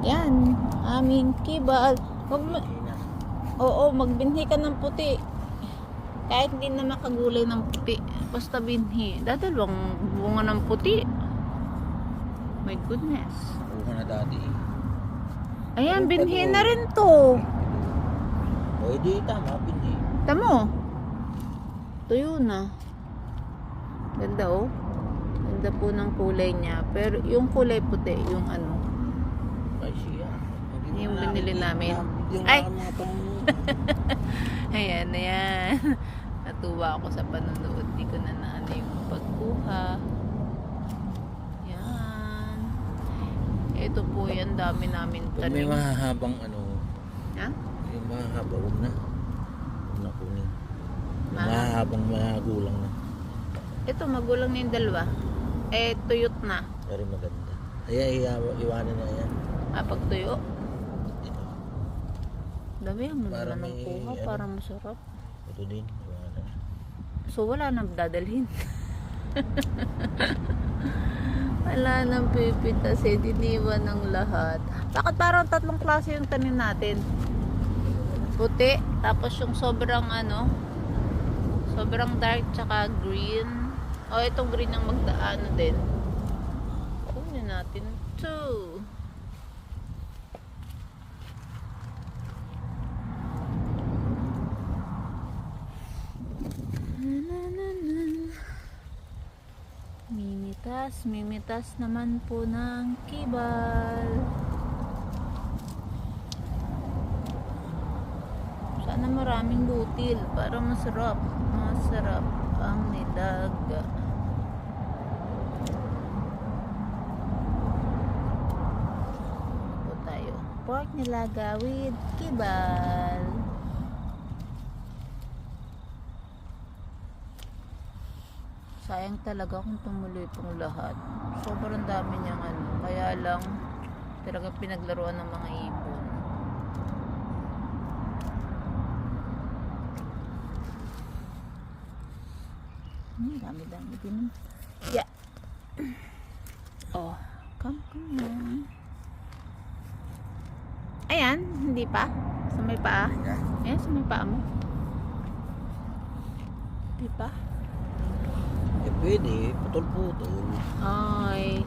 Yan, aming kibal. Oo, magbinhi ka ng puti. Kahit hindi na makagulay ng puti, basta binhi. Dadalawang bunga ng puti. My goodness. Bunga na dati. Ayan, binhi na rin to. O, di tama, pindi. Tamo. Tuyo na. Ganda oh. Ganda po ng kulay niya. Pero yung kulay puti, yung ano. Ay, siya. Yung binili namin. Ay! Ayan, ayan. Natuwa ako sa panonood. Di ko na naano yung pagkuha. Yan. Ito po yan. Dami namin Pag may tanim. mahahabang ano, Ha? yung mahahaba, huwag na. Huwag na kunin. Yung Ma- mahahabang magulang na. Ito, magulang na yung dalawa. Eh, tuyot na. Pero maganda. Ay, iwanan na yan. Pag tuyo. Ito. Dami ang Para naman ng may, kuha. ano, Parang masarap. Ito din, iwanan. So, wala nang dadalhin. Wala nang pipitas eh. Diniwan ng lahat. Bakit parang tatlong klase yung tanim natin? Puti. Tapos yung sobrang ano, sobrang dark tsaka green. O, itong green ang magdaano din. Kunin natin ito. Mimitas naman po ng kibal. Sana maraming butil para masarap ang nilag. Po tayo. Pork nilaga with kibal. Sayang talaga kung tumuloy pong lahat. Sobrang dami niyang ano. Kaya lang talaga pinaglaruan ng mga ibon. Dami din. Yeah. Oh, come on. Ayan, hindi pa. Sa may paa. Ayan, sa may paa mo. Hindi pa. Eh, pwede. Putol-putol. Ay.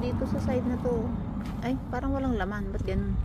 Dito sa side na to. Ay, parang walang laman. Ba't ganun?